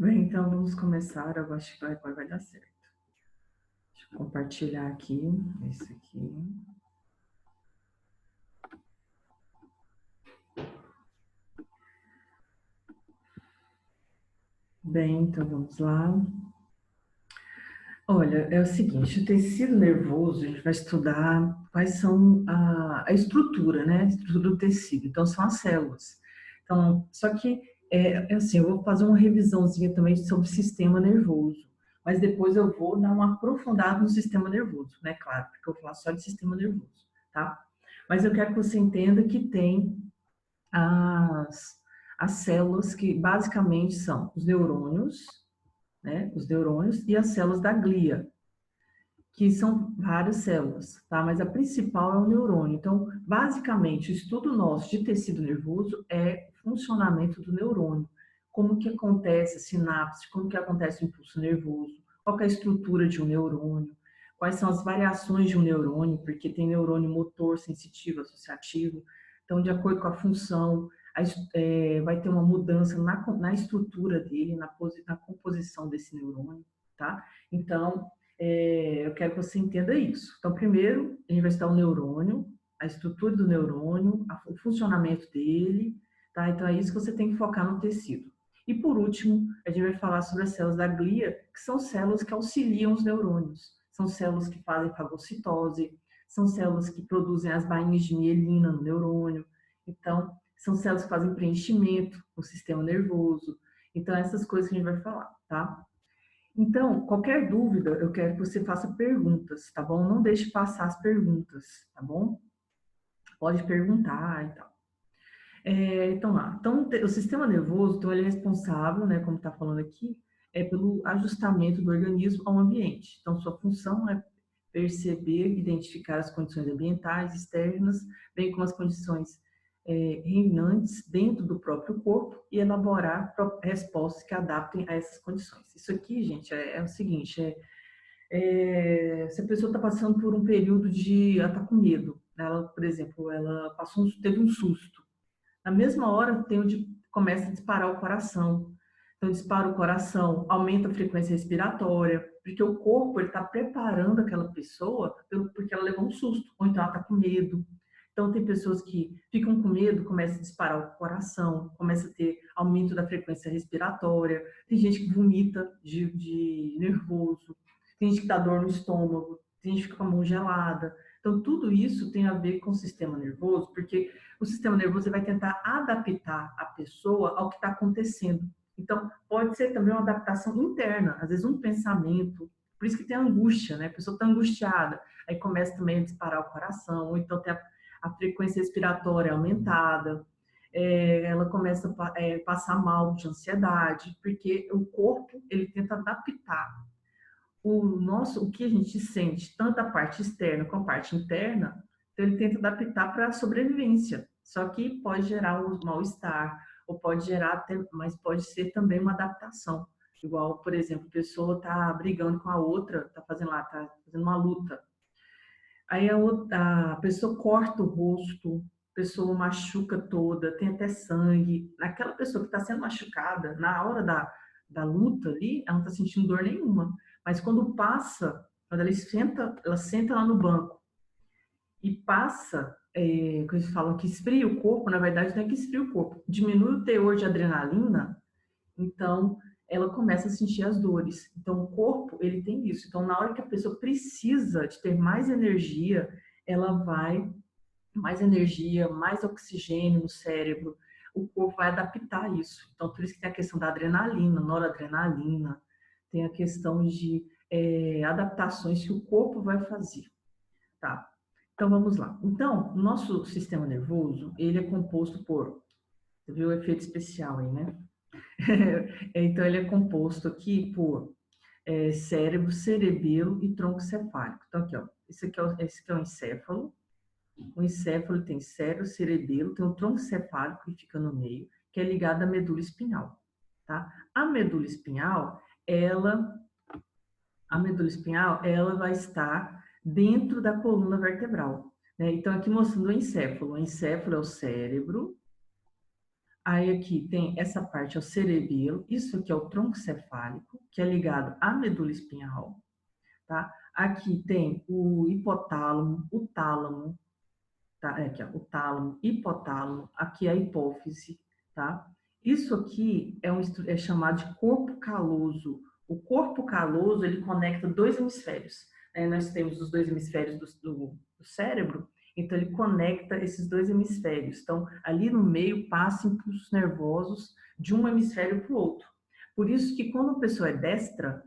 Bem, então vamos começar. Eu acho que vai dar certo. Deixa eu compartilhar aqui, esse aqui. Bem, então vamos lá. Olha, é o seguinte, o tecido nervoso, a gente vai estudar quais são a estrutura, né? A estrutura do tecido. Então, são as células. Então, só que, é assim, eu vou fazer uma revisãozinha também sobre o sistema nervoso. Mas depois eu vou dar um aprofundado no sistema nervoso, né? Claro, porque eu vou falar só de sistema nervoso, tá? Mas eu quero que você entenda que tem as, as células que basicamente são os neurônios, né? Os neurônios e as células da glia, que são várias células, tá? Mas a principal é o neurônio. Então, basicamente, o estudo nosso de tecido nervoso é o funcionamento do neurônio. Como que acontece a sinapse, como que acontece o impulso nervoso, qual é a estrutura de um neurônio, quais são as variações de um neurônio, porque tem neurônio motor, sensitivo, associativo. Então, de acordo com a função, vai ter uma mudança na estrutura dele, na composição desse neurônio, tá? Então, eu quero que você entenda isso. Então, primeiro, a gente vai estudar o neurônio, a estrutura do neurônio, o funcionamento dele, tá? Então, é isso que você tem que focar no tecido. E, por último, a gente vai falar sobre as células da glia, que são células que auxiliam os neurônios. São células que fazem fagocitose, são células que produzem as bainhas de mielina no neurônio. Então, são células que fazem preenchimento no sistema nervoso. Então, essas coisas que a gente vai falar, tá? Então, qualquer dúvida, eu quero que você faça perguntas, tá bom? Não deixe passar as perguntas, tá bom? Pode perguntar e tal. Então, lá. Então, o sistema nervoso, então, ele é responsável, né, como está falando aqui, pelo ajustamento do organismo ao ambiente. Então, sua função é perceber, identificar as condições ambientais externas, bem como as condições reinantes dentro do próprio corpo e elaborar respostas que adaptem a essas condições. Isso aqui, gente, é o seguinte, se a pessoa está passando por um período ela está com medo, ela, por exemplo, ela teve um susto, na mesma hora começa a disparar o coração. Então, dispara o coração, aumenta a frequência respiratória, porque o corpo está preparando aquela pessoa porque ela levou um susto, ou então ela está com medo. Então, tem pessoas que ficam com medo, começa a disparar o coração, começa a ter aumento da frequência respiratória. Tem gente que vomita de nervoso, tem gente que dá dor no estômago, tem gente que fica com a mão gelada. Então, tudo isso tem a ver com o sistema nervoso, porque o sistema nervoso vai tentar adaptar a pessoa ao que está acontecendo. Então, pode ser também uma adaptação interna, às vezes um pensamento, por isso que tem angústia, né? A pessoa está angustiada, aí começa também a disparar o coração, ou então tem a frequência respiratória aumentada, ela começa a passar mal de ansiedade, porque o corpo, ele tenta adaptar o que a gente sente, tanto a parte externa como a parte interna, então ele tenta adaptar para a sobrevivência. Só que pode gerar um mal-estar, ou pode gerar, mas pode ser também uma adaptação. Igual, por exemplo, a pessoa está brigando com a outra, está fazendo uma luta. Aí a pessoa corta o rosto, a pessoa machuca toda, tem até sangue. Aquela pessoa que está sendo machucada, na hora da luta ali, ela não está sentindo dor nenhuma. Mas quando passa, quando ela senta lá no banco e passa, quando eles falam que esfria o corpo, na verdade não é que esfria o corpo, diminui o teor de adrenalina, então ela começa a sentir as dores. Então o corpo, ele tem isso. Então na hora que a pessoa precisa de ter mais energia, ela vai mais energia, mais oxigênio no cérebro, o corpo vai adaptar isso. Então por isso que tem a questão da adrenalina, noradrenalina, tem a questão de adaptações que o corpo vai fazer, tá? Então vamos lá. Então, o nosso sistema nervoso, ele é composto por, você viu o efeito especial aí, né? Então, ele é composto aqui por cérebro, cerebelo e tronco cefálico. Então, aqui, ó, esse aqui é o encéfalo. O encéfalo tem cérebro, cerebelo, tem o tronco cefálico que fica no meio, que é ligado à medula espinhal, tá? Ela, a medula espinhal, ela vai estar dentro da coluna vertebral, né? Então, aqui mostrando o encéfalo. O encéfalo é o cérebro, Aí aqui tem essa parte, é o cerebelo, isso aqui é o tronco cefálico, que é ligado à medula espinhal, tá? Aqui tem o hipotálamo, o tálamo, tá? Aqui, ó, o tálamo, hipotálamo, aqui é a hipófise, tá? Isso aqui é chamado de corpo caloso. O corpo caloso, ele conecta dois hemisférios, né? Nós temos os dois hemisférios do cérebro, então ele conecta esses dois hemisférios. Então, ali no meio passa impulsos nervosos de um hemisfério para o outro. Por isso que quando a pessoa é destra,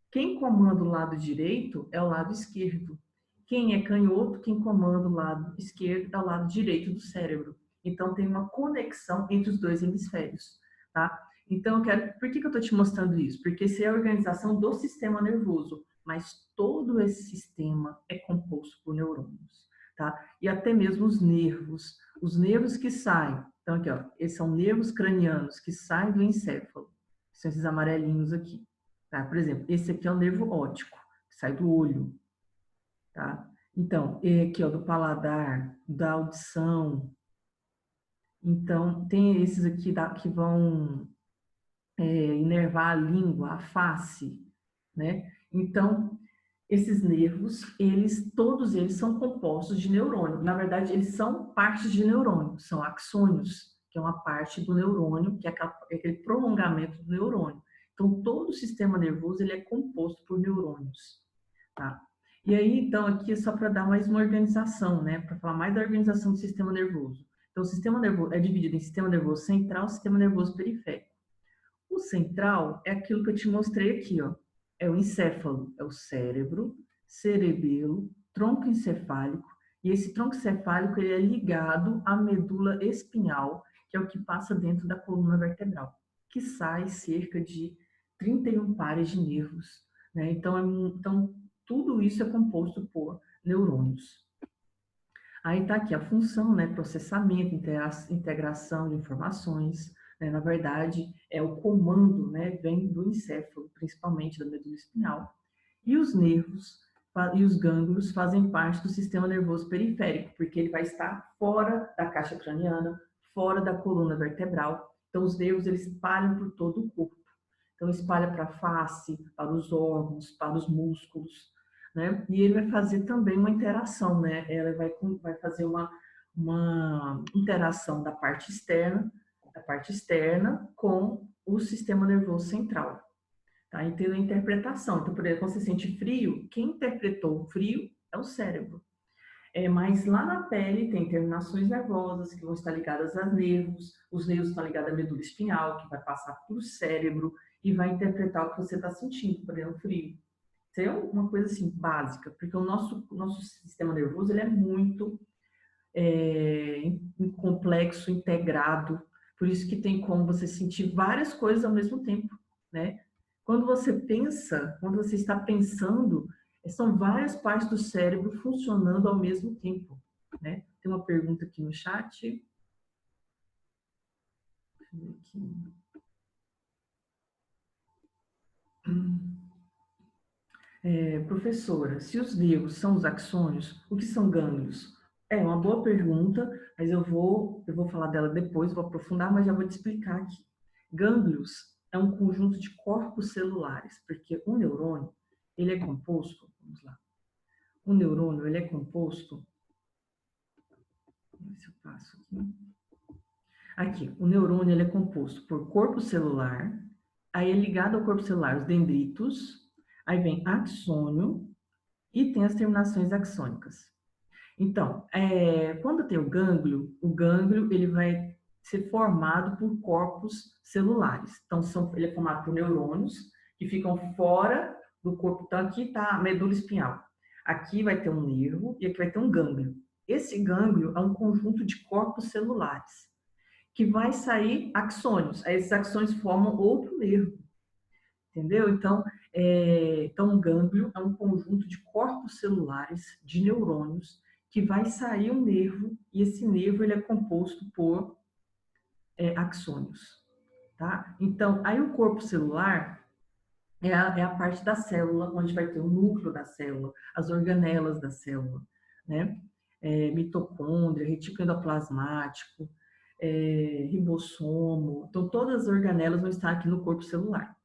quem comanda o lado direito é o lado esquerdo. Quem é canhoto, quem comanda o lado esquerdo é o lado direito do cérebro. Então, tem uma conexão entre os dois hemisférios, tá? Então, por que eu estou te mostrando isso? Porque isso é a organização do sistema nervoso, mas todo esse sistema é composto por neurônios, tá? E até mesmo os nervos que saem. Então, aqui, ó, esses são nervos cranianos que saem do encéfalo, são esses amarelinhos aqui, tá? Por exemplo, esse aqui é o nervo óptico, que sai do olho, tá? Então, aqui, ó, do paladar, da audição. Então, tem esses aqui que vão inervar a língua, a face, né? Então, esses nervos, todos eles são compostos de neurônio. Na verdade, eles são partes de neurônio, são axônios, que é uma parte do neurônio, que é aquele prolongamento do neurônio. Então, todo o sistema nervoso ele é composto por neurônios, tá? E aí, então, aqui é só para dar mais uma organização, né? Para falar mais da organização do sistema nervoso. Então, o sistema nervoso é dividido em sistema nervoso central e sistema nervoso periférico. O central é aquilo que eu te mostrei aqui, ó. É o encéfalo, é o cérebro, cerebelo, tronco encefálico. E esse tronco encefálico ele é ligado à medula espinhal, que é o que passa dentro da coluna vertebral, que sai cerca de 31 pares de nervos, né? Então tudo isso é composto por neurônios. Aí está aqui a função, né? Processamento, integração de informações, né? Na verdade, é o comando, né? Vem do encéfalo, principalmente da medula espinhal. E os nervos e os gânglios fazem parte do sistema nervoso periférico, porque ele vai estar fora da caixa craniana, fora da coluna vertebral. Então, os nervos eles espalham por todo o corpo. Então, espalha para a face, para os órgãos, para os músculos, né? E ele vai fazer também uma interação, né? Ela vai fazer uma interação da parte externa com o sistema nervoso central, tá? E tem a interpretação. Então, por exemplo, quando você sente frio, quem interpretou o frio é o cérebro. Mas lá na pele tem terminações nervosas que vão estar ligadas a nervos, os nervos estão ligados à medula espinhal, que vai passar para o cérebro e vai interpretar o que você está sentindo, por exemplo, frio. Isso é uma coisa assim básica, porque o nosso sistema nervoso ele é muito complexo, integrado, por isso que tem como você sentir várias coisas ao mesmo tempo, né? Quando você pensa, quando você está pensando, são várias partes do cérebro funcionando ao mesmo tempo, né? Tem uma pergunta aqui no chat. Deixa eu ver aqui. Professora, se os nervos são os axônios, o que são gânglios? É uma boa pergunta, mas eu vou falar dela depois, vou aprofundar, mas já vou te explicar aqui. Gânglios é um conjunto de corpos celulares, porque o neurônio, ele é composto, vamos lá, o neurônio, ele é composto, vamos ver se eu passo aqui. Aqui, o neurônio, ele é composto por corpo celular, aí é ligado ao corpo celular os dendritos, aí vem axônio, e tem as terminações axônicas. Então, quando tem o gânglio ele vai ser formado por corpos celulares. Então, ele é formado por neurônios que ficam fora do corpo. Então, aqui está a medula espinhal. Aqui vai ter um nervo e aqui vai ter um gânglio. Esse gânglio é um conjunto de corpos celulares que vai sair axônios. Aí esses axônios formam outro nervo. Entendeu? Então, um gânglio é um conjunto de corpos celulares, de neurônios, que vai sair um nervo, e esse nervo ele é composto por axônios. Tá? Então, aí o corpo celular é a parte da célula, onde vai ter o núcleo da célula, as organelas da célula, né? Mitocôndria, retículo endoplasmático. ribossomo. Então, todas as organelas vão estar aqui no corpo celular.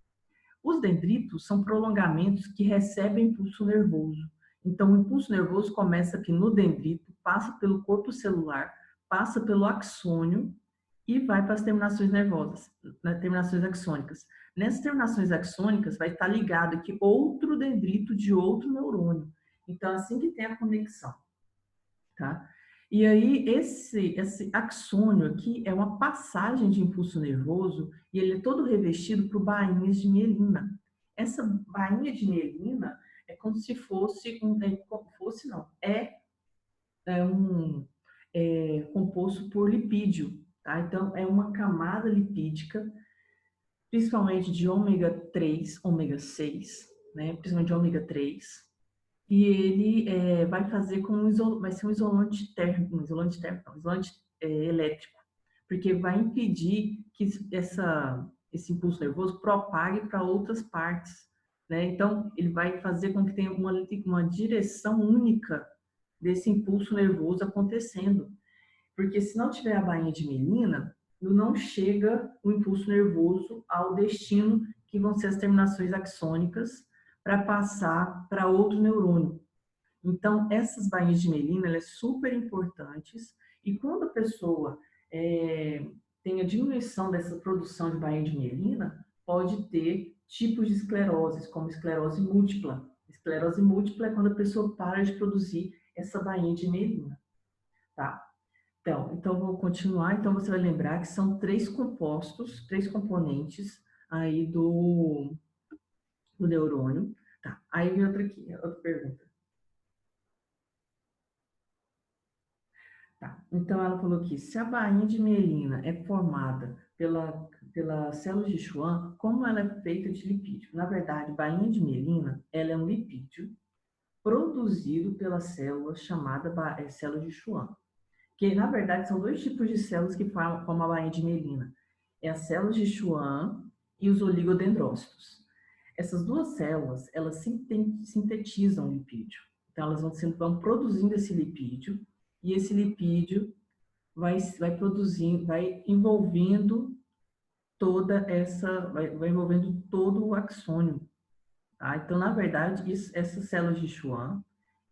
Os dendritos são prolongamentos que recebem impulso nervoso. Então, o impulso nervoso começa aqui no dendrito, passa pelo corpo celular, passa pelo axônio e vai para as terminações nervosas, nas terminações axônicas. Nessas terminações axônicas vai estar ligado aqui outro dendrito de outro neurônio. Então, assim que tem a conexão, tá? E aí, esse axônio aqui é uma passagem de impulso nervoso e ele é todo revestido por bainhas de mielina. Essa bainha de mielina é como se fosse composto por lipídio, tá? Então, é uma camada lipídica, principalmente de ômega 3, ômega 6, né? Principalmente de ômega 3, e ele vai fazer vai ser um isolante térmico, um isolante elétrico, porque vai impedir que esse impulso nervoso propague para outras partes, né? Então, ele vai fazer com que tenha uma direção única desse impulso nervoso acontecendo, porque se não tiver a bainha de mielina, não chega o impulso nervoso ao destino que vão ser as terminações axônicas para passar para outro neurônio. Então, essas bainhas de mielina, elas são super importantes e quando a pessoa tem a diminuição dessa produção de bainha de mielina, pode ter tipos de esclerose, como esclerose múltipla. Esclerose múltipla é quando a pessoa para de produzir essa bainha de mielina, tá? Então vou continuar. Então, você vai lembrar que são três componentes aí do neurônio. Tá, aí vem outra pergunta. Tá. Então, ela falou aqui, se a bainha de mielina é formada pela célula de Schwann, como ela é feita de lipídio? Na verdade, bainha de mielina, ela é um lipídio produzido pela célula chamada célula de Schwann. Que, na verdade, são dois tipos de células que formam a bainha de mielina. É as células de Schwann e os oligodendrócitos. Essas duas células, elas sintetizam lipídio. Então, elas vão produzindo esse lipídio, e esse lipídio vai produzindo, vai envolvendo vai envolvendo todo o axônio. Tá? Então, na verdade, essas células de Schwann,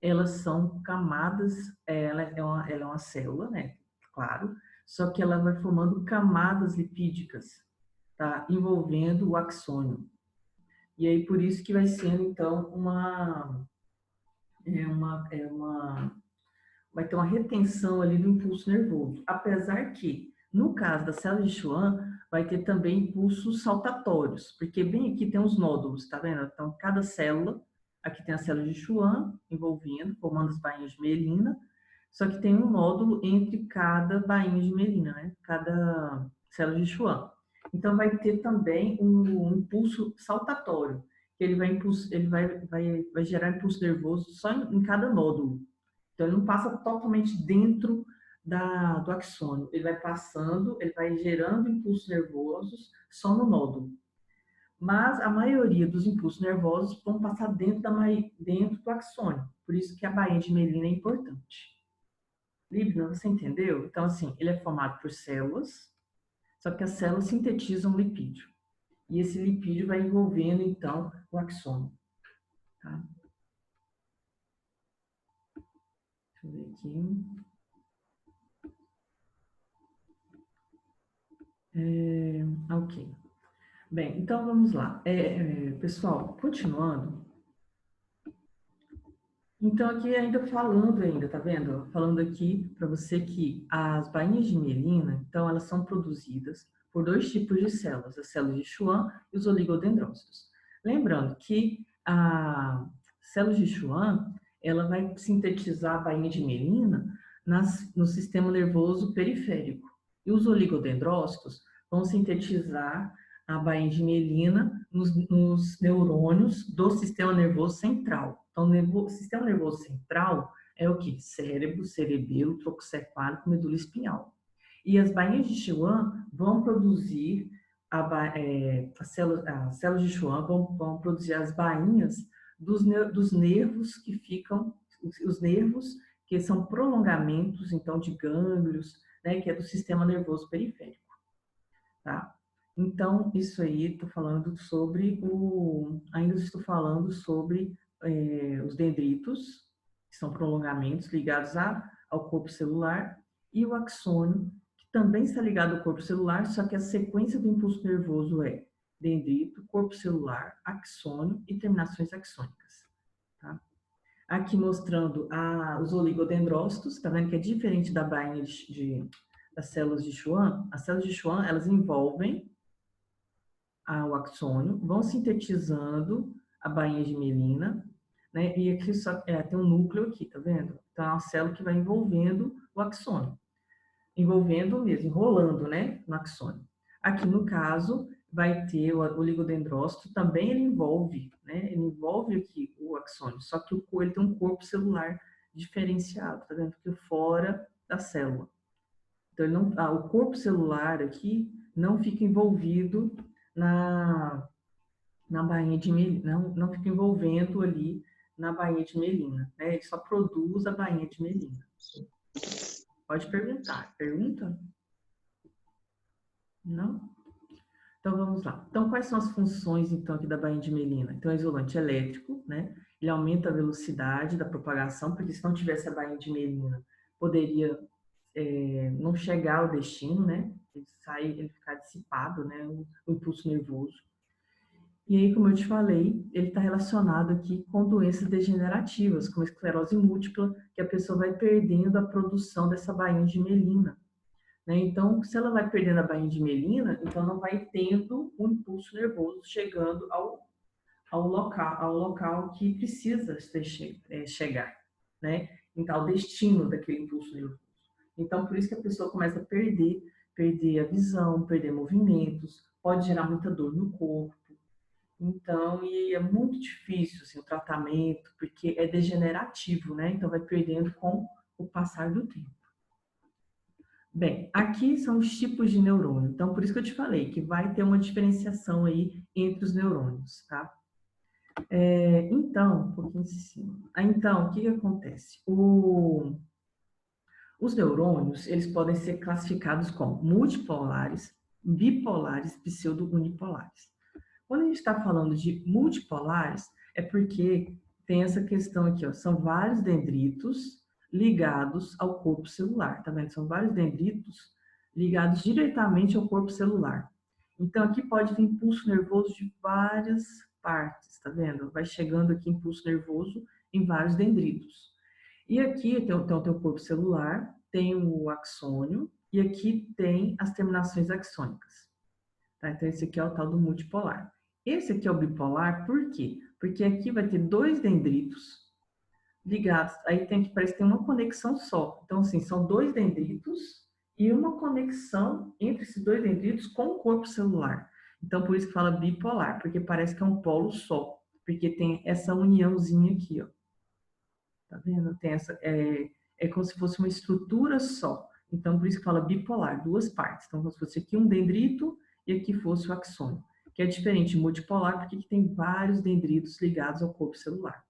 elas são camadas, ela é uma célula, né? Claro, só que ela vai formando camadas lipídicas, tá? Envolvendo o axônio. E aí, por isso que vai sendo, então, vai ter uma retenção ali do impulso nervoso. Apesar que, no caso da célula de Schwann, vai ter também impulsos saltatórios, porque bem aqui tem os nódulos, tá vendo? Então, cada célula, aqui tem a célula de Schwann envolvendo, formando as bainhas de mielina, só que tem um nódulo entre cada bainha de mielina, né? Cada célula de Schwann. Então, vai ter também um impulso saltatório, que vai gerar impulso nervoso só em cada nódulo. Então, ele não passa totalmente dentro do axônio. Ele vai passando, ele vai gerando impulsos nervosos só no nódulo. Mas a maioria dos impulsos nervosos vão passar dentro do axônio. Por isso que a bainha de mielina é importante. Libna, você entendeu? Então, assim, ele é formado por células, só que as células sintetizam lipídio. E esse lipídio vai envolvendo, então, o axônio. Tá? Deixa eu ver aqui. Ok. Bem, então vamos lá. Pessoal, continuando. Então, aqui ainda falando ainda, tá vendo? Falando aqui para você que as bainhas de mielina, então, elas são produzidas por dois tipos de células, as células de Schwann e os oligodendrócitos. Lembrando que a célula de Schwann, ela vai sintetizar a bainha de mielina no sistema nervoso periférico. E os oligodendrócitos vão sintetizar a bainha de mielina nos neurônios do sistema nervoso central. Então, o sistema nervoso central é o que? Cérebro, cerebelo, tronco cefálico, medula espinhal. E as bainhas de Schwann vão produzir, as células de Schwann vão produzir as bainhas dos nervos que ficam, os nervos que são prolongamentos, então, de gânglios, né, que é do sistema nervoso periférico, tá? Então, isso aí, estou falando sobre ainda estou falando sobre os dendritos, que são prolongamentos ligados ao corpo celular, e o axônio, que também está ligado ao corpo celular, só que a sequência do impulso nervoso é dendrito, corpo celular, axônio e terminações axônicas, tá? Aqui mostrando os oligodendrócitos, tá vendo que é diferente da bainha das células de Schwann? As células de Schwann, elas envolvem o axônio, vão sintetizando a bainha de mielina, né? E aqui só tem um núcleo aqui, tá vendo? Então é uma célula que vai envolvendo o axônio, envolvendo mesmo, enrolando, né, no axônio. Aqui no caso vai ter o oligodendrócito, também ele envolve, né? Ele envolve aqui o axônio, só que ele tem um corpo celular diferenciado, tá vendo? Que fora da célula. Então ele não, o corpo celular aqui não fica envolvido na bainha de mielina, não fica envolvendo ali na bainha de mielina, né? Ele só produz a bainha de mielina. Pode perguntar. Pergunta? Não? Então vamos lá. Então quais são as funções então aqui da bainha de mielina? Então é isolante elétrico, né? Ele aumenta a velocidade da propagação, porque se não tivesse a bainha de mielina, poderia não chegar ao destino, né? Ele ficar dissipado, né? O impulso nervoso. E aí, como eu te falei, ele está relacionado aqui com doenças degenerativas, como a esclerose múltipla, que a pessoa vai perdendo a produção dessa bainha de mielina, né? Então, se ela vai perdendo a bainha de mielina, então não vai tendo um impulso nervoso chegando ao local que precisa chegar, né? Então, ao destino daquele impulso nervoso. Então, por isso que a pessoa começa a perder a visão, perder movimentos, pode gerar muita dor no corpo. Então, e é muito difícil assim, o tratamento, porque é degenerativo, né? Então, vai perdendo com o passar do tempo. Bem, aqui são os tipos de neurônio. Então, por isso que eu te falei que vai ter uma diferenciação aí entre os neurônios, tá? Então, um pouquinho em cima. Então, o que acontece? Os neurônios, eles podem ser classificados como multipolares, bipolares, pseudo-unipolares. Quando a gente está falando de multipolares, é porque tem essa questão aqui, ó, são vários dendritos ligados ao corpo celular, tá vendo? São vários dendritos ligados diretamente ao corpo celular. Então, aqui pode vir impulso nervoso de várias partes, tá vendo? Vai chegando aqui impulso nervoso em vários dendritos. E aqui tem o teu corpo celular, tem o axônio, e aqui tem as terminações axônicas. Tá? Então, esse aqui é o tal do multipolar. Esse aqui é o bipolar, por quê? Porque aqui vai ter dois dendritos ligados, aí parece que tem uma conexão só. Então, assim, são dois dendritos e uma conexão entre esses dois dendritos com o corpo celular. Então, por isso que fala bipolar, porque parece que é um polo só, porque tem essa uniãozinha aqui, ó. Tá vendo? Tem é como se fosse uma estrutura só. Então, por isso que fala bipolar, duas partes. Então, como se fosse aqui um dendrito e aqui fosse o axônio, que é diferente de multipolar, porque aqui tem vários dendritos ligados ao corpo celular.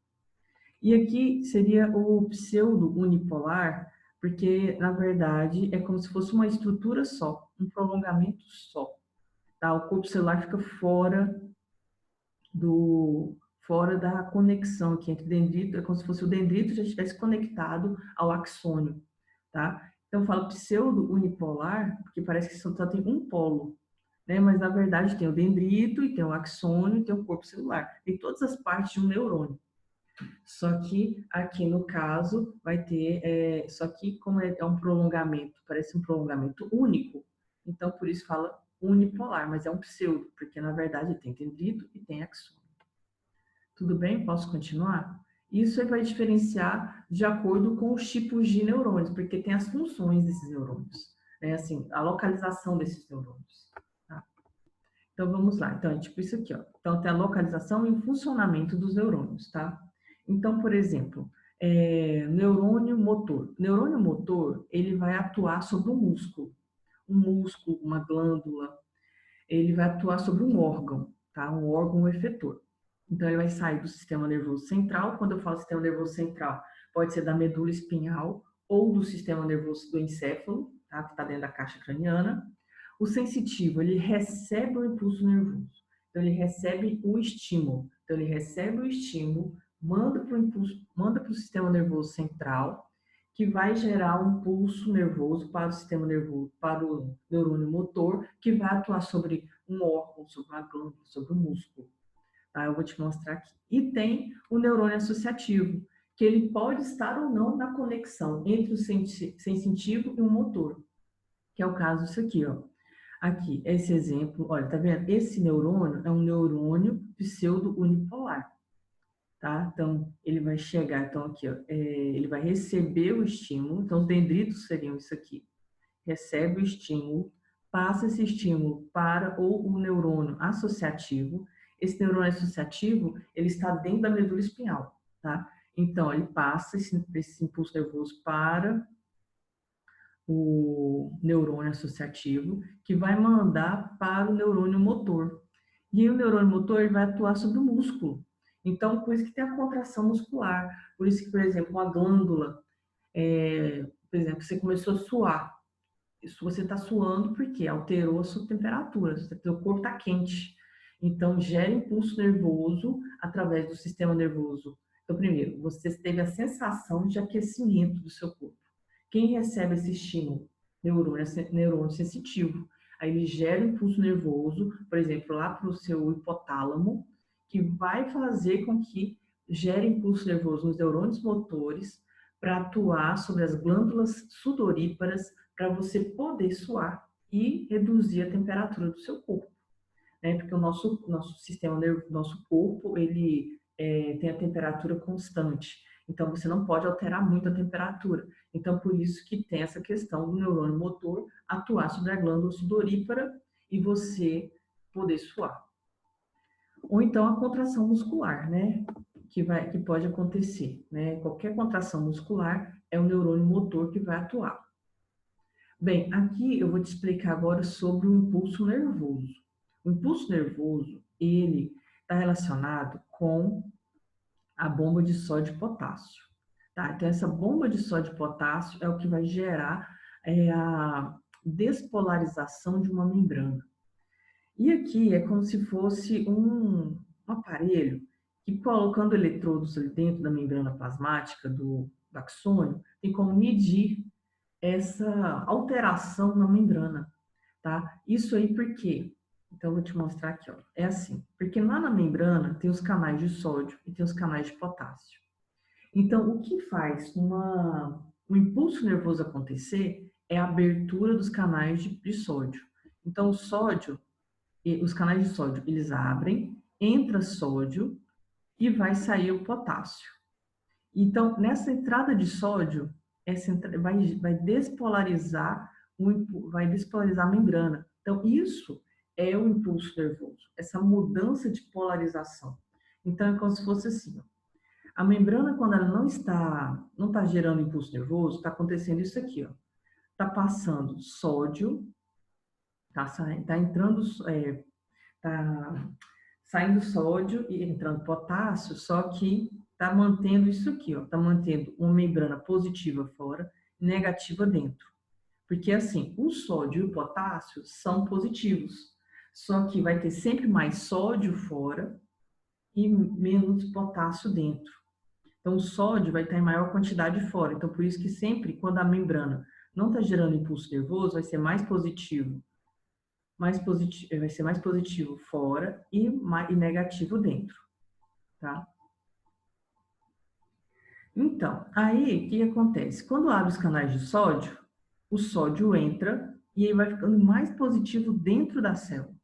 E aqui seria o pseudo-unipolar, porque, na verdade, é como se fosse uma estrutura só, um prolongamento só. Tá? O corpo celular fica fora da conexão aqui entre dendrito, é como se fosse o dendrito já estivesse conectado ao axônio, tá? Então, eu falo pseudo-unipolar, porque parece que só tem um polo, né? Mas, na verdade, tem o dendrito, e tem o axônio, e tem o corpo celular. Tem todas as partes de um neurônio. Só que, aqui no caso, vai ter... só que, como é um prolongamento, parece um prolongamento único, então, por isso fala unipolar, mas é um pseudo, porque, na verdade, tem dendrito e tem axônio. Tudo bem? Posso continuar? Isso vai diferenciar de acordo com os tipos de neurônios, porque tem as funções desses neurônios, né? Assim, a localização desses neurônios. Tá? Então, vamos lá. Então, é tipo isso aqui, ó. Então, tem a localização e o funcionamento dos neurônios, tá? Então, por exemplo, neurônio motor. Neurônio motor, ele vai atuar sobre um músculo, uma glândula, ele vai atuar sobre um órgão, tá? Um órgão efetor. Então, ele vai sair do sistema nervoso central. Quando eu falo sistema nervoso central, pode ser da medula espinhal ou do sistema nervoso do encéfalo, tá? Que está dentro da caixa craniana. O sensitivo, ele recebe o impulso nervoso. Então, ele recebe o estímulo. Então, ele recebe o estímulo, manda para o impulso, manda para o sistema nervoso central, que vai gerar um pulso nervoso para o sistema nervoso, para o neurônio motor, que vai atuar sobre um órgão, sobre uma glândula, sobre o músculo. Tá? Eu vou te mostrar aqui. E tem o neurônio associativo, que ele pode estar ou não na conexão entre o sensitivo e o motor, que é o caso disso aqui, ó. Aqui, esse exemplo, olha, tá vendo? Esse neurônio é um neurônio pseudo-unipolar, tá? Então, ele vai chegar, então aqui, ó, ele vai receber o estímulo, então os dendritos seriam isso aqui. Recebe o estímulo, passa esse estímulo para ou o neurônio associativo. Esse neurônio associativo, ele está dentro da medula espinhal, tá? Então, ele passa esse impulso nervoso para o neurônio associativo, que vai mandar para o neurônio motor. E o neurônio motor ele vai atuar sobre o músculo. Então, por isso que tem a contração muscular. Por isso que, por exemplo, uma glândula, por exemplo, você começou a suar. Isso você está suando porque alterou a sua temperatura, seu corpo está quente. Então, gera impulso nervoso através do sistema nervoso. Então, primeiro, você teve a sensação de aquecimento do seu corpo. Quem recebe esse estímulo? Neurônio sensitivo. Aí ele gera um impulso nervoso, por exemplo, lá para o seu hipotálamo, que vai fazer com que gere impulso nervoso nos neurônios motores para atuar sobre as glândulas sudoríparas para você poder suar e reduzir a temperatura do seu corpo, né? Porque o nosso sistema nervoso, nosso corpo, ele tem a temperatura constante. Então, você não pode alterar muito a temperatura. Então, por isso que tem essa questão do neurônio motor atuar sobre a glândula sudorípara e você poder suar. Ou então a contração muscular, né? Que pode acontecer, né? Qualquer contração muscular é o neurônio motor que vai atuar. Bem, aqui eu vou te explicar agora sobre o impulso nervoso. O impulso nervoso, ele está relacionado com a bomba de sódio e potássio. Tá? Então, essa bomba de sódio e potássio é o que vai gerar a despolarização de uma membrana. E aqui é como se fosse um aparelho que, colocando eletrodos ali dentro da membrana plasmática do axônio, tem como medir essa alteração na membrana, tá? Isso aí por quê? Então, eu vou te mostrar aqui, ó. É assim, porque lá na membrana tem os canais de sódio e tem os canais de potássio. Então, o que faz um impulso nervoso acontecer é a abertura dos canais de sódio. Então, o sódio, os canais de sódio, eles abrem, entra sódio e vai sair o potássio. Então, nessa entrada de sódio, vai despolarizar a membrana. Então, isso é o impulso nervoso, essa mudança de polarização. Então, é como se fosse assim, ó. A membrana, quando ela não está gerando impulso nervoso, está acontecendo isso aqui, ó. Está passando sódio, tá entrando, tá saindo sódio e entrando potássio, só que está mantendo isso aqui, ó, está mantendo uma membrana positiva fora, negativa dentro. Porque assim, o sódio e o potássio são positivos, só que vai ter sempre mais sódio fora e menos potássio dentro. Então, o sódio vai estar em maior quantidade fora. Então, por isso que sempre, quando a membrana não está gerando impulso nervoso, vai ser mais positivo, vai ser mais positivo fora e negativo dentro, tá? Então, aí, o que acontece? Quando abre os canais de sódio, o sódio entra e ele vai ficando mais positivo dentro da célula.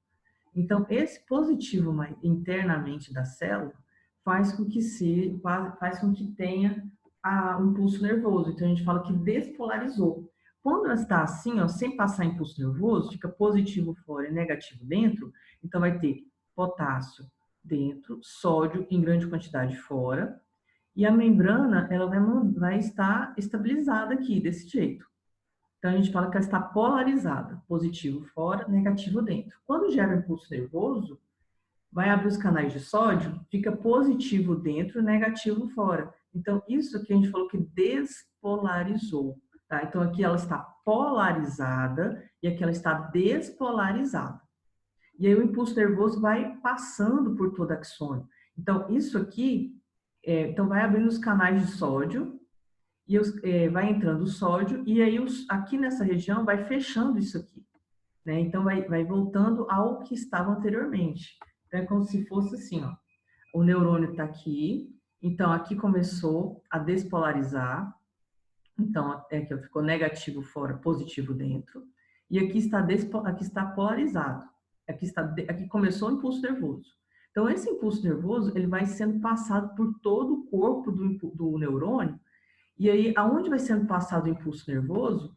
Então, esse positivo internamente da célula faz com que tenha um impulso nervoso. Então, a gente fala que despolarizou. Quando ela está assim, ó, sem passar impulso nervoso, fica positivo fora e negativo dentro, então vai ter potássio dentro, sódio em grande quantidade fora, e a membrana ela vai estar estabilizada aqui, desse jeito. Então, a gente fala que ela está polarizada, positivo fora, negativo dentro. Quando gera o impulso nervoso, vai abrir os canais de sódio, fica positivo dentro, negativo fora. Então, isso aqui a gente falou que despolarizou, tá? Então, aqui ela está polarizada e aqui ela está despolarizada. E aí o impulso nervoso vai passando por todo axônio. Então, isso aqui, então vai abrindo os canais de sódio, e vai entrando o sódio, e aí aqui nessa região vai fechando isso aqui. Né? Então, vai voltando ao que estava anteriormente. Então, é como se fosse assim, ó. O neurônio está aqui, então aqui começou a despolarizar, então aqui ficou negativo fora, positivo dentro, e aqui está polarizado, aqui começou o impulso nervoso. Então esse impulso nervoso ele vai sendo passado por todo o corpo do neurônio, e aí aonde vai sendo passado o impulso nervoso,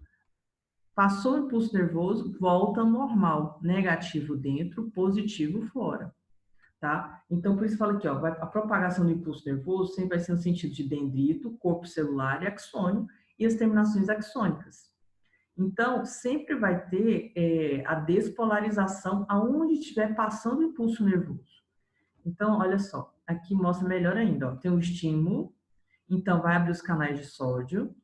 passou o impulso nervoso, volta ao normal, negativo dentro, positivo fora. Tá? Então, por isso fala aqui, ó, a propagação do impulso nervoso sempre vai ser no sentido de dendrito, corpo celular e axônio, e as terminações axônicas. Então, sempre vai ter a despolarização aonde estiver passando o impulso nervoso. Então, olha só, aqui mostra melhor ainda, ó, tem o estímulo, então vai abrir os canais de sódio,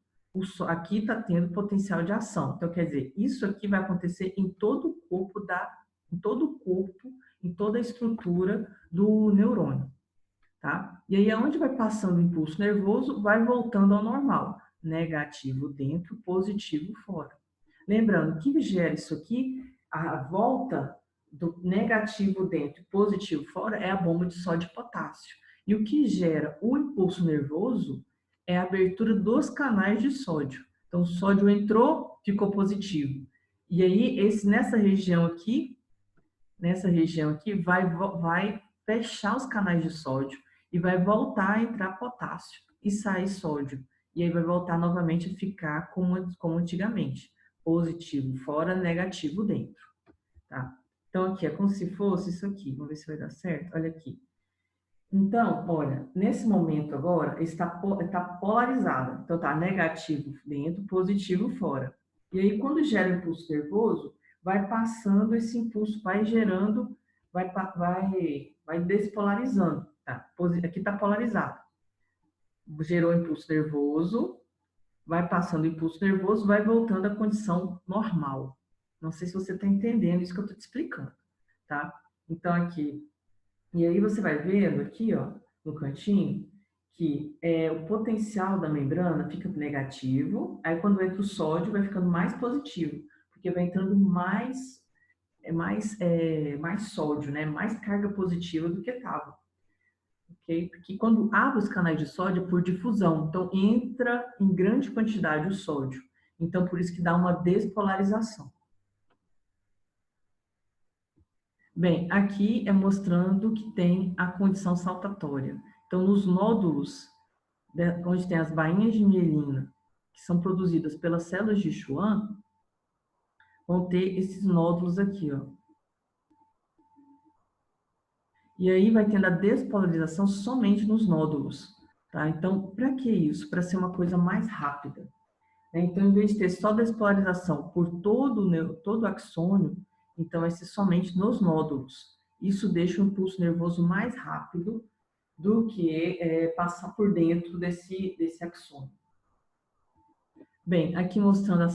aqui está tendo potencial de ação. Então, quer dizer, isso aqui vai acontecer em todo o corpo em todo o corpo, em toda a estrutura do neurônio, tá? E aí, aonde vai passando o impulso nervoso, vai voltando ao normal. Negativo dentro, positivo fora. Lembrando que gera isso aqui, a volta do negativo dentro e positivo fora é a bomba de sódio e potássio. E o que gera o impulso nervoso é a abertura dos canais de sódio. Então, o sódio entrou, ficou positivo. E aí, nessa região aqui, vai fechar os canais de sódio e vai voltar a entrar potássio e sair sódio. E aí vai voltar novamente a ficar como antigamente. Positivo fora, negativo dentro. Tá? Então, aqui é como se fosse isso aqui. Vamos ver se vai dar certo. Olha aqui. Então, olha, nesse momento agora, está polarizada. Então, tá negativo dentro, positivo fora. E aí, quando gera impulso nervoso, vai passando esse impulso, vai gerando, vai despolarizando. Tá? Aqui está polarizado. Gerou impulso nervoso, vai passando o impulso nervoso, vai voltando à condição normal. Não sei se você está entendendo isso que eu estou te explicando, tá? Então, aqui e aí você vai vendo aqui, ó, no cantinho, que o potencial da membrana fica negativo, aí quando entra o sódio vai ficando mais positivo, porque vai entrando mais sódio, né? Mais carga positiva do que estava. Okay? Porque quando abre os canais de sódio é por difusão, então entra em grande quantidade o sódio. Então por isso que dá uma despolarização. Bem, aqui é mostrando que tem a condição saltatória. Então, nos nódulos, onde tem as bainhas de mielina, que são produzidas pelas células de Schwann, vão ter esses nódulos aqui, ó. E aí vai tendo a despolarização somente nos nódulos, tá? Então, para que isso? Para ser uma coisa mais rápida. Né? Então, em vez de ter só despolarização por todo o axônio, então vai ser somente nos nódulos. Isso deixa o impulso nervoso mais rápido do que passar por dentro desse axônio. Bem, aqui mostrando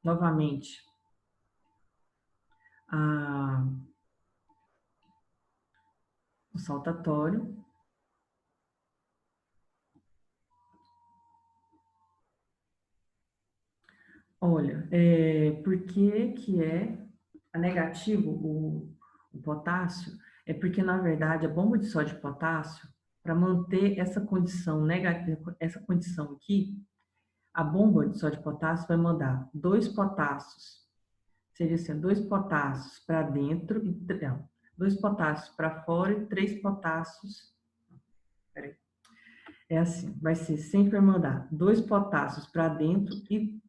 novamente o saltatório. Olha, por que é negativo o potássio? É porque, na verdade, a bomba de sódio e potássio, para manter essa condição negativa, essa condição aqui, a bomba de sódio e potássio vai mandar 2 potássios, seria assim, 2 potássios para dentro, não, 2 potássios para fora e 3 potássios. Peraí. É assim, vai ser sempre mandar 2 potássios para dentro e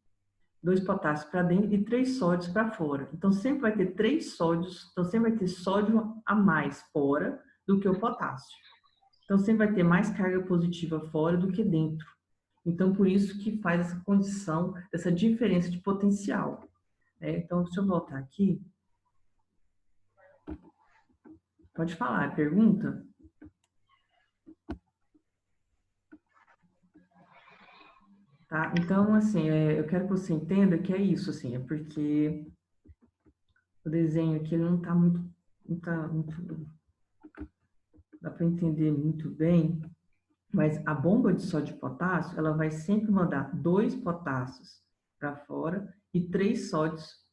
2 potássios para dentro e 3 sódios para fora. Então, sempre vai ter 3 sódios, então sempre vai ter sódio a mais fora do que o potássio. Então, sempre vai ter mais carga positiva fora do que dentro. Então, por isso que faz essa condição, essa diferença de potencial. Então, deixa eu voltar aqui. Pode falar, pergunta? Tá? Então, assim, eu quero que você entenda que é isso, assim, é porque o desenho aqui ele não está muito, dá para entender muito bem, mas a bomba de sódio e potássio, ela vai sempre mandar 2 potássios para fora e 3 sódios,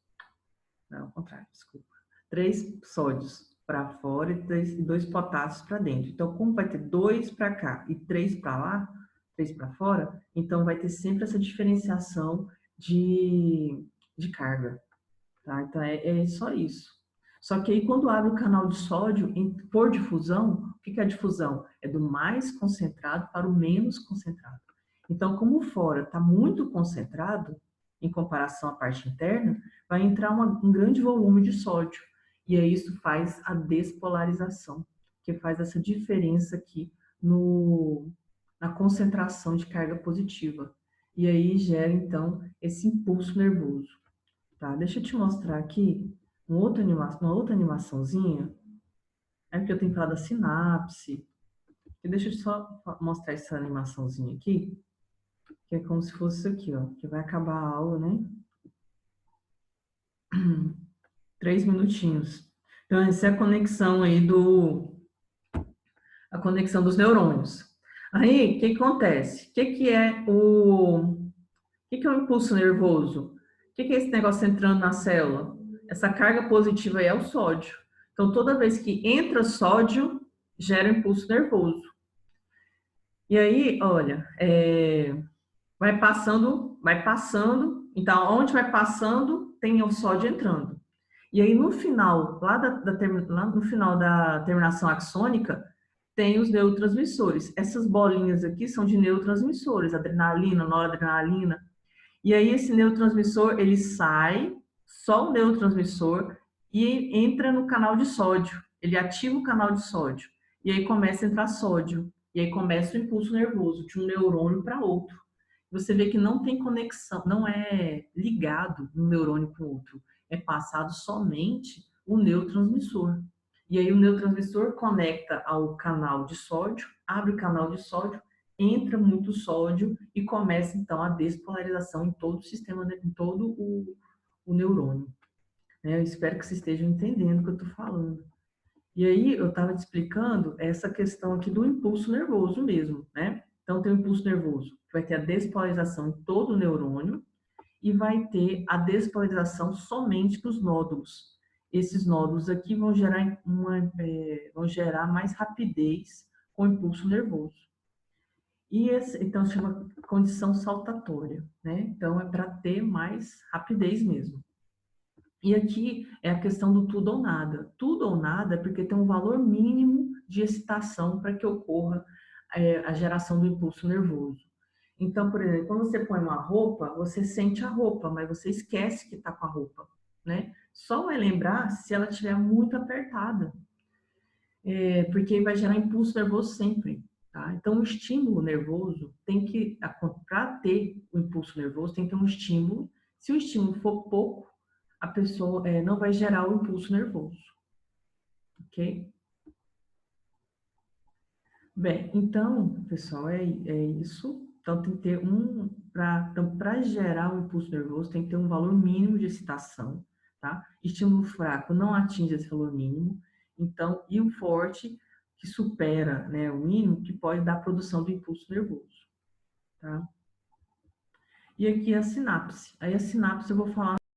não, ao contrário, desculpa, 3 sódios para fora e 2 potássios para dentro. Então, como vai ter 2 para cá e 3 para lá, 3 para fora, então vai ter sempre essa diferenciação de carga. Tá? Então, é só isso. Só que aí, quando abre o canal de sódio por difusão, o que é a difusão? É do mais concentrado para o menos concentrado. Então, como o fora está muito concentrado, em comparação à parte interna, vai entrar um grande volume de sódio. E aí isso faz a despolarização, que faz essa diferença aqui na concentração de carga positiva. E aí gera, então, esse impulso nervoso. Tá, deixa eu te mostrar aqui uma outra animaçãozinha. É porque eu tenho falado da sinapse. E deixa eu só mostrar essa animaçãozinha aqui, que é como se fosse isso aqui, ó, que vai acabar a aula, né? 3 minutinhos. Então, essa é a conexão aí a conexão dos neurônios. Aí, o que acontece? O que é o impulso nervoso? O que é esse negócio entrando na célula? Essa carga positiva aí é o sódio. Então, toda vez que entra sódio, gera impulso nervoso. E aí, olha, vai passando. Então, onde vai passando, tem o sódio entrando. E aí, no final, lá no final da terminação axônica, tem os neurotransmissores. Essas bolinhas aqui são de neurotransmissores, adrenalina, noradrenalina. E aí esse neurotransmissor, ele sai, só o neurotransmissor, e entra no canal de sódio. Ele ativa o canal de sódio. E aí começa a entrar sódio. E aí começa o impulso nervoso de um neurônio para outro. Você vê que não tem conexão, não é ligado um neurônio com o outro. É passado somente o neurotransmissor. E aí o neurotransmissor conecta ao canal de sódio, abre o canal de sódio, entra muito sódio e começa então a despolarização em todo o sistema, em todo o neurônio. Eu espero que vocês estejam entendendo o que eu estou falando. E aí eu estava te explicando essa questão aqui do impulso nervoso mesmo, né? Então tem o impulso nervoso, que vai ter a despolarização em todo o neurônio e vai ter a despolarização somente dos nódulos. Esses nódulos aqui vão vão gerar mais rapidez com o impulso nervoso. Então, se chama condição saltatória, né? Então, é para ter mais rapidez mesmo. E aqui é a questão do tudo ou nada. Tudo ou nada é porque tem um valor mínimo de excitação para que ocorra a geração do impulso nervoso. Então, por exemplo, quando você põe uma roupa, você sente a roupa, mas você esquece que está com a roupa, né? Só vai lembrar se ela estiver muito apertada, porque vai gerar impulso nervoso sempre. Tá? Então, o estímulo nervoso tem que, para ter o impulso nervoso, tem que ter um estímulo. Se o estímulo for pouco, a pessoa não vai gerar o impulso nervoso. Ok? Bem, então, pessoal, é isso. Então, tem que ter então, para gerar o impulso nervoso, tem que ter um valor mínimo de excitação, tá? Estímulo fraco não atinge esse valor mínimo. Então, e o forte, que supera, né, o mínimo, que pode dar a produção do impulso nervoso, tá? E aqui a sinapse. Aí a sinapse eu vou falar